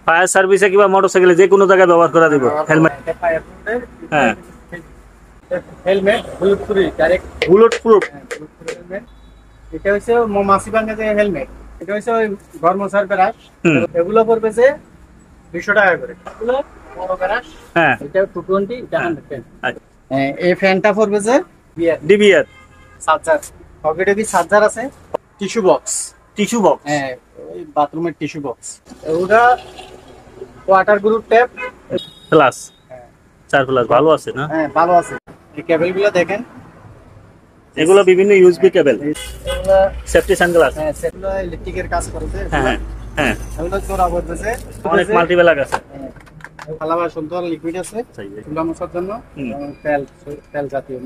Fire সার্ভিসে কিংবা মোটরসাইকেলে যে কোনো জায়গায় ব্যবহার করা দিব। হেলমেট, হ্যাঁ helmet bullet proof direct bullet proof. Helmet এটা হচ্ছে মৌমাছি ভাঙে যে হেলমেট, এটা হচ্ছে ওই গরমসার ব্রাশ। এগুলো পড়বে যে 200 টাকা করে। এগুলো বড় ব্রাশ, হ্যাঁ এটা 220, এটা 110। এই ফ্যানটা পড়বে যে ডিবিআর চার্জার, পকেটে কি চার্জার আছে, টিস্যু বক্স, টিস্যু বক্স, হ্যাঁ ওই বাথরুমের টিস্যু বক্স। ওটা water group tap plus 4 plus ভালো আছে না? হ্যাঁ ভালো আছে। এই কেবলগুলো দেখেন, এগুলো বিভিন্ন ইউএসবি কেবল, এগুলো সেফটি সানগ্লাস, হ্যাঁ সেগুলো ইলেকট্রিকের কাজ করেছে। হ্যাঁ হ্যাঁ এগুলো জোড়া পড়তেছে, অনেক মাল্টিপ্লাগ আছে। ভালোভাবে সুন্দর লিকুইড আছে চুলা মোছার জন্য, তেল জাতীয়।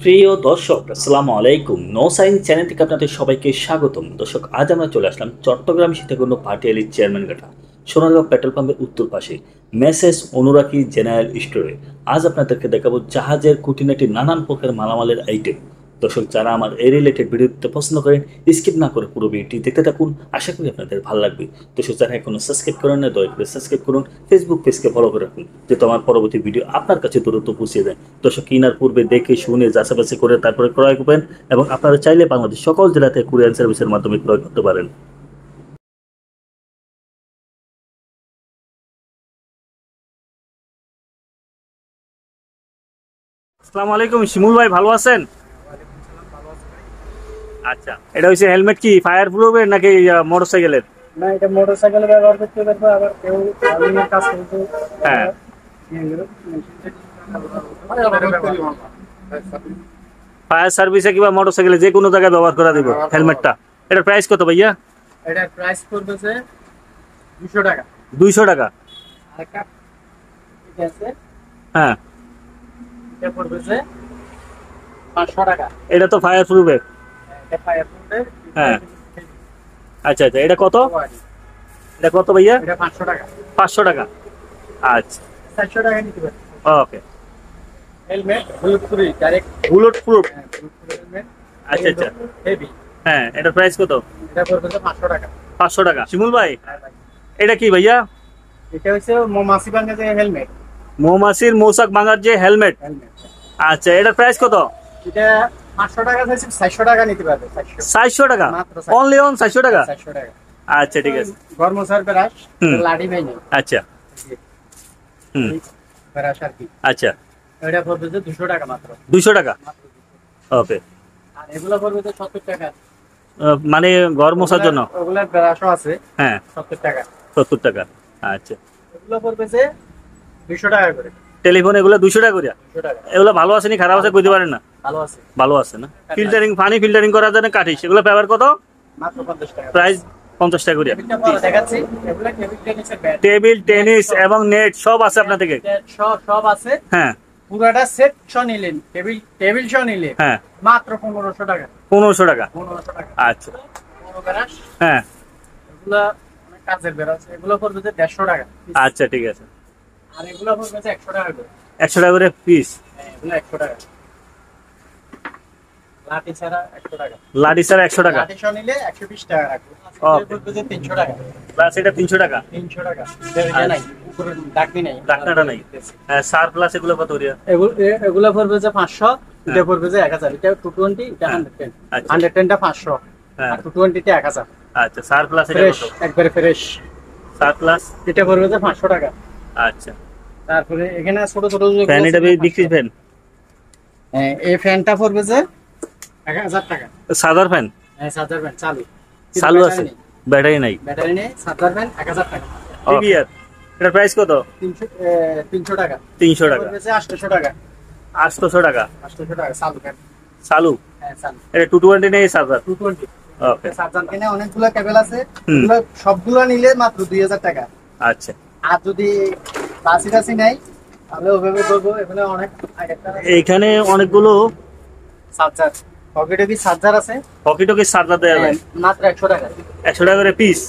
প্রিয় দর্শক আসসালামু আলাইকুম, নো সাইন চ্যানেল থেকে আপনাদের সবাইকে স্বাগতম। দর্শক আজ আমরা চলে আসলাম চট্টগ্রাম সীতাকুণ্ড পাটিয়ালি চেয়ারম্যান ঘাটা সোনারগাঁও পেট্রোল পাম্পের উত্তর পাশে মেসেজ অনুরাগী জেনারেল স্টোরে। আজ আপনাদেরকে দেখাবো জাহাজের খুঁটিনাটি নানান প্রকার মালামালের আইটেম। দর্শক যারা আমার এই রিলেটেড ভিডিও দিতে পছন্দ করেন স্কিপ না করে পুরো ভিডিওটি দেখতে থাকুন, আশা করি আপনাদের ভালো লাগবে। দর্শক যারা এখনো সাবস্ক্রাইব করেন না দয়া করে সাবস্ক্রাইব করুন, ফেসবুক পেজকে ফলো করে রাখুন যাতে আমার পরবর্তী ভিডিও আপনার কাছে দ্রুত পৌঁছে যায়। দর্শক কেনার পূর্বে দেখে শুনে যাচাবাচি করে তারপরে ক্রয় করবেন এবং আপনারা চাইলে বাংলাদেশ সকল জেলাতে কুরিয়ার সার্ভিসের মাধ্যমে ক্রয় করতে পারেন। আসসালামু আলাইকুম, শিমুল ভাই ভালো আছেন? আচ্ছা, এটা হচ্ছে হেলমেট কি ফায়ার প্রুফের নাকি মোটরসাইকেলের? না, এটা মোটরসাইকেলে ব্যবহার করতে পারবে, আবার কেউ ওয়ারিংয়ের কাজ করতে। হ্যাঁ ফায়ার সার্ভিসে কিংবা মোটরসাইকেলে যে কোনো জায়গায় ব্যবহার করা দিব হেলমেটটা। এটার প্রাইস কত ভাইয়া? এটার প্রাইস পড়বে যে 200 টাকা। 200 টাকা। আরেকটা ঠিক আছে, হ্যাঁ এটা পড়বে যে 500 টাকা। এটা তো ফায়ার প্রুফের। এটা ফায়ার প্রুফের। হ্যাঁ আচ্ছা আচ্ছা, এটা কত? এটা কত ভাইয়া? এটা 500 টাকা। 500 টাকা। আচ্ছা 400 টাকা নিতে পারবে। Okay. Helmet bullet proof direct bullet proof. Helmet. আচ্ছা আচ্ছা, হেভি। হ্যাঁ এটার প্রাইস কত? এটা পড়বে যে 500 টাকা। 500 টাকা। শিমুল ভাই এটা কি ভাইয়া? এটা হচ্ছে মৌমাছি ভাঙে যে হেলমেট। মৌমাছির মৌচাক ভাঙার যে হেলমেট। আচ্ছা এটার প্রাইস কত? এটা 500 টাকা থেকে 400 টাকা নিতে পারবে। 400 টাকা অনলি অন 400 টাকা। 400 টাকা। আচ্ছা ঠিক আছে। গরমসার ব্রাশ, লাডি ভাই নেই। আচ্ছা হুম ব্রাশ আর কি। আচ্ছা এটা পড়বে যে 200 টাকা মাত্র। 200 টাকা। ওকে। আর এগুলো পড়বে যে 70 টাকা। মানে ঘর মোছার জন্য ওগুলা ব্রাশও আছে। হ্যাঁ 70 টাকা। 70 টাকা। আচ্ছা এগুলো পড়বে যে 200 টাকা করে। টেলিফোন এগুলো 200 টাকা করে। 200 টাকা। এগুলো ভালো আছে নি খারাপ আছে কইতে পারেন না? ভালো আছে। ভালো আছে না? ফিল্টারিং পানি ফিল্টারিং করার জন্য কাঠি, সেগুলো পেপার কত? মাত্র 50 টাকা। প্রাইস 50 টাকা করে। এটা পরে দেখাচ্ছি। এগুলা টেবিল টেনিসের ব্যাট। টেবিল টেনিস এবং নেট সব আছে আপনার থেকে? সব আছে। হ্যাঁ পুরাটা সেট সহ নিলেন, টেবিল সহ নিলেন, হ্যাঁ মাত্র 1500 টাকা। 1500 টাকা। 1500 টাকা। আচ্ছা বড় ব্রাশ, হ্যাঁ এগুলা অনেক কাজের ব্রাশ। এগুলো পড়বে যে 150 টাকা। আচ্ছা ঠিক আছে। আর এগুলো পড়বে যে 100 টাকা করে। 100 টাকা করে পিস। হ্যাঁ এগুলো 100 টাকা। লাঠি ছাড়া 100 টাকা। লাঠি ছাড়া 100 টাকা। লাঠি সহ নিলে 120 টাকা রাখবো। ওকে। এটা পড়বে যে 300 টাকা। প্লাস এটা 300 টাকা। 300 টাকা। এটা নাই, উপরে ডাকবি নাই। ডাকনাটা নাই। হ্যাঁ সার প্লাস এগুলো কত করে? এগুলো পড়বে যে 500, এটা পড়বে যে 1000। এটা 220, এটা 110। 110টা 500 আর 220টা 1000। আচ্ছা সার প্লাস এটা ফ্রেশ, কত? একবারে ফ্রেশ। সার প্লাস এটা পড়বে যে 500 টাকা। আচ্ছা। তারপরে এখানে ছোট ছোট ফ্যান, এটা বিক্রি ফ্যান। হ্যাঁ এই ফ্যানটা পড়বে যে 1000 টাকা। সাদার ফ্যান? হ্যাঁ সাদার ফ্যান চালু। চালু আছে, ব্যাটারি নাই। ব্যাটারি নেই, সাদার ফ্যান 1000 টাকা। ডিবিআর এটার প্রাইস কত? 300 টাকা। 300 টাকা। পড়বে যে 800 টাকা। 800 টাকা। 800 টাকা চালু ফ্যান। চালু? হ্যাঁ চালু। এটা 220 নেই চার্জার? 220। ওকে। চার্জার কিনে অনেকগুলো কেবল আছে, এগুলো সবগুলো নিলে মাত্র 2000 টাকা। আচ্ছা। আর যদি বাসি নাই তাহলে ওভাবে করবো। এখানে অনেক এইখানে অনেকগুলো চার্জার, পকেটে কি চার্জার আছে, পকেটে কি চার্জার দেওয়া যায়? মাত্র 100 টাকা। 100 টাকা করে piece.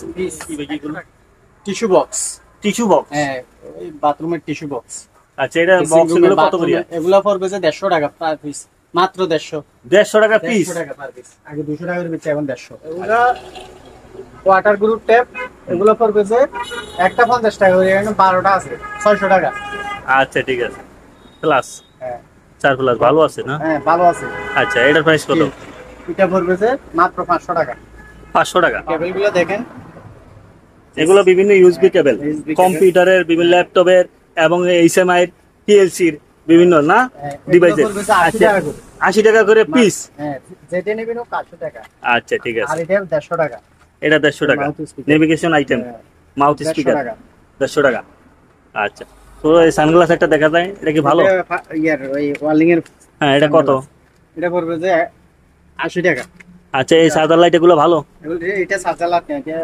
Tissue box. Tissue box? হ্যাঁ ওই বাথরুমের টিস্যু বক্স। আচ্ছা এটা বক্স গুলো কত করে? এগুলো পড়বে যে 150 টাকা পার পিস। মাত্র 150। 150 টাকা পিস? 150 টাকা পার পিস। আগে 200 টাকা করে বেচে, এখন 150। এগুলো ওয়াটার গ্রুপ ট্যাপ, এগুলো পড়বে যে একটা 50 টাকা করে, এখানে 12টা আছে 600 টাকা। আচ্ছা ঠিক আছে। প্লাস হ্যাঁ 4 প্লাস ভালো আছে না? হ্যাঁ ভালো আছে। আচ্ছা এটার প্রাইস কত? এটা পড়বে যে মাত্র 500 টাকা। 500 টাকা। কেবলগুলো দেখেন, এগুলো বিভিন্ন ইউএসবি কেবল, USB কেবল। কম্পিউটারের, বিভিন্ন ল্যাপটপের এবং এইচএমআই পিএলসির বিভিন্ন না এগুলো ডিভাইসের। পড়বে যে 80 টাকা করে। 80 টাকা করে পিস। হ্যাঁ যেটা নেবেন 500 টাকা। আচ্ছা ঠিক আর আছে। এটা 150 টাকা। এটা 150 টাকা। Mouth speaker। নেভিগেশন আইটেম, হ্যাঁ, মাউথ 150 স্পিকার টাকা। 150 টাকা। আচ্ছা তো এই সানগ্লাস একটা দেখা যায়, এটা কি ভালো? এটা ইয়ার ওই ওয়ার্লিং এর। হ্যাঁ এটা কত? এটা পড়বে যে 80 টাকা। আচ্ছা এই সাদা লাইট এগুলো ভালো? এটা চার্জার লাইট না, এটা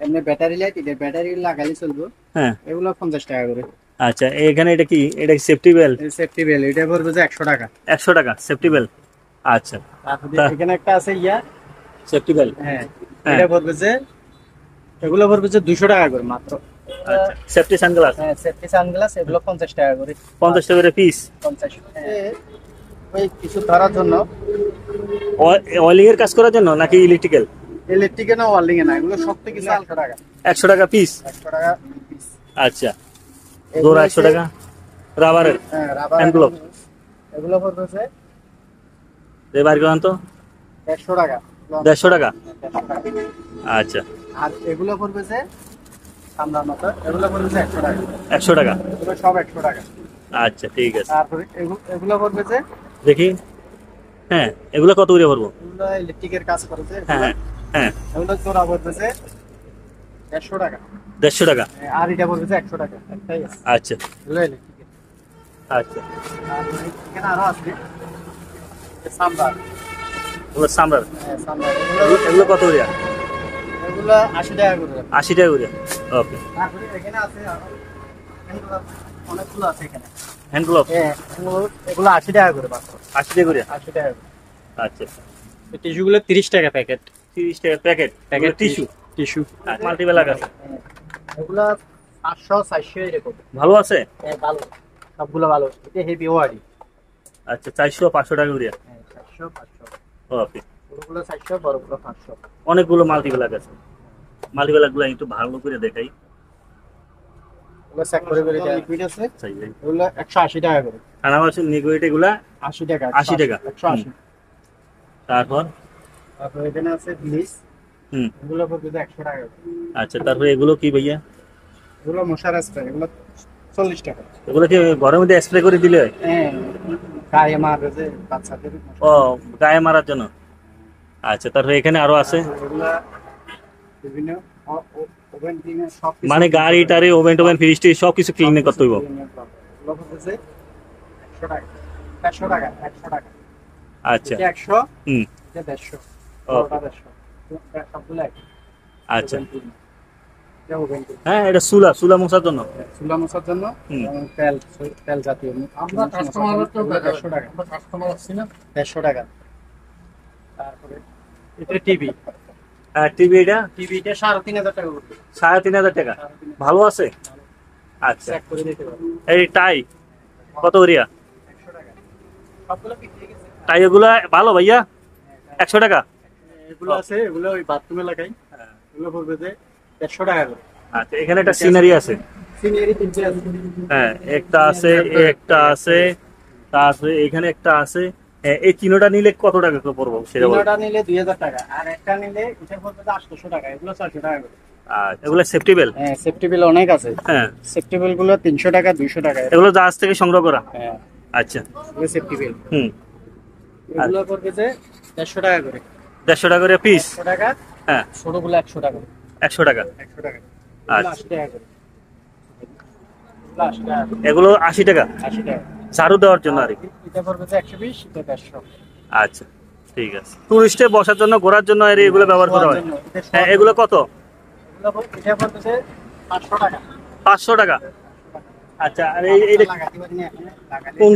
এমনি ব্যাটারি লাইট, এটা ব্যাটারি লাগালে চলবে। হ্যাঁ এগুলো 50 টাকা করে। আচ্ছা এখানে এটা কি? এটা সেফটি বেল্ট? সেফটি বেল, এটা পড়বে যে 100 টাকা। 100 টাকা সেফটি বেল্ট। আচ্ছা তারপরে এখানে একটা আছে ইয়া। Safety belt. হ্যাঁ হ্যাঁ। এটা পড়বে যে, এগুলো পড়বে যে 200 টাকা করে মাত্র। আচ্ছা সেফটি সানগ্লাস হ্যাঁ সেফটি সানগ্লাস, এগুলো 50 টাকা করে। 50 টাকা করে পিস। 50। ওই কিছু ধরার জন্য, অয়েলিং এর কাজ করার জন্য নাকি ইলেকট্রিক্যাল? ইলেকট্রিকে না ওয়ার্লিং এ না, এগুলো সব থেকে 100 টাকা। 100 টাকা পিস। 100 টাকা পিস। আচ্ছা জোড়া 100 টাকা। রাবারের হ্যাঁ রাবার হ্যান্ড গ্লোভস এগুলো পড়বে যে এবার কত? 150 টাকা। 150 টাকা। 150 টাকা। আচ্ছা আর এগুলো পড়বে যে সামলার মতো, এগুলো পড়বে যে 100 টাকা। 100 টাকা। এগুলো সব 100 টাকা। আচ্ছা ঠিক আছে তারপরে এগুলো পড়বে যে, দেখি। হ্যাঁ এগুলো কত করে ভরবো? এগুলো ইলেকট্রিকের কাজ করে যে, হ্যাঁ হ্যাঁ হ্যাঁ এগুলো জোড়া পড়বে যে 150 টাকা। 150 টাকা। আর এটা পড়বে যে 100 টাকা। একটাই আছে আচ্ছা এগুলো ইলেকট্রিকের। আচ্ছা তারপরে এখানে আরো আছে সামবার। এগুলো সামরার। সামবার এগুলো কত করে? এগুলো 80 টাকা করে। 80 টাকা করে। ওকে। তারপরে এখানে আছে আরো অনেকগুলো আছে এখানে। হ্যান্ড গ্লোভ হ্যাঁ এগুলো 80 টাকা করে মাত্র। 80 টাকা করে। 80 টাকা করে। আচ্ছা এই টিস্যুগুলো 30 টাকা প্যাকেট। 30 টাকা packet. Packet tissue tissue multiplug আছে। এগুলো 500 400 এরকম। ভালো আছে? হ্যাঁ ভালো, সবগুলো ভালো। এটা হেভি ওয়ারি। আচ্ছা 400 500 টাকা করে। হ্যাঁ 400 500। ওকে। বড়গুলো 400, বড়গুলো 500। অনেকগুলো মাল্টিপ্লাগ আছে। মাল্টিপ্লাগ গুলো একটু ভালো করে দেখাই। এগুলো চেক করে করে লিকুইড আছে। চাই ভাই। এগুলো 180 টাকা করে। খানা মাছ নিগোয়েট এগুলা 80 টাকা। 80 টাকা। 180। তারপর তারপর এখানে আছে ব্লিচ। হুম এগুলো পড়বে যে 100 টাকা করে। আচ্ছা তারপরে এগুলো কি ভাইয়া? এগুলো মশার স্প্রে, এগুলো 40 টাকা। এগুলো কি ঘরের মধ্যে স্প্রে করে দিলে হয়? হ্যাঁ গায়ে মারবে যে বাচ্চাদের মশা। ও গায়ে মারার জন্য। আচ্ছা তারপরে এখানে আরো আছে এগুলো বিভিন্ন ওভেন ক্লিনার সব কিছু। মানে গাড়ি টাড়ি ওভেন টোভেন ফ্রিজ টিজ সবকিছু ক্লিন করতে হইব। এগুলো পড়বে যে 100 টাকা। 150 টাকা। 100 টাকা। আচ্ছা এটা 100, হুম এটা 150। ওকে। ওটা 150। সবগুলো এক। আচ্ছা এটা ওভেন ক্লিনার। হ্যাঁ এটা সুলা মোছার জন্য। চুলা মোছার জন্য হুম। এবং তেল জাতীয়। আমরা কাস্টমার তো 150 টাকা। আমরা কাস্টমার আসছি না। 150 টাকা। তারপরে এটা টিভি। আর টিভি এটা টিভিটা 3500 টাকা করে। 3500 টাকা। ভালো আছে? আচ্ছা চেক করে দিতে পারবো। এই টাই কত করিয়া? 100 টাকা। সবগুলো বিক্রি হয়ে গেছে। টাই এগুলা ভালো ভাইয়া? 100 টাকা। এগুলো আছে, এগুলো ওই বাথরুমে লাগাই। এগুলো পড়বে যে 150 টাকা করে। আচ্ছা এখানে একটা সিনারি আছে। সিনিয়রি 3 আছে। হ্যাঁ একটা আছে, একটা আছে, তারপরে এখানে একটা আছে। হ্যাঁ, এই তিনোটা নিলে কত টাকা করে পড়বো সেটা বলো। তিনটা নিলে 2000 টাকা, আর একটা নিলে এটা পড়বে যে 800 টাকা। এগুলো 400 টাকা করে। আর এগুলো সেফটি বেল। হ্যাঁ সেফটি বিল অনেক আছে। হ্যাঁ সেফটি বিল গুলো 300 টাকা 200 টাকা। এগুলো জাহাজ থেকে সংগ্রহ করা। হ্যাঁ আচ্ছা এগুলো সেফটি বিল। হুম এগুলো পড়বে যে 150 টাকা করে। 150 টাকা করে পিস। 100 টাকা। হ্যাঁ ছোটগুলো 100 টাকা। 100 টাকা। 100 টাকা। আচ্ছা। 80 টাকা করে। 80 টাকা। এগুলো 80 টাকা 80 টাকা। ঝাড়ু দেওয়ার জন্য আর কি। এটা পড়বে যে 120, এটা 150। আচ্ছা ঠিক আছে। টুরিস্টে বসার জন্য ঘোরার জন্য আর এগুলো ব্যবহার করা হয়। হ্যাঁ এগুলো কত? এটা পড়বে যে 500 টাকা। 500 টাকা। আচ্ছা আর এইটা লাগাতে পারি না এখানে, লাগালে কোন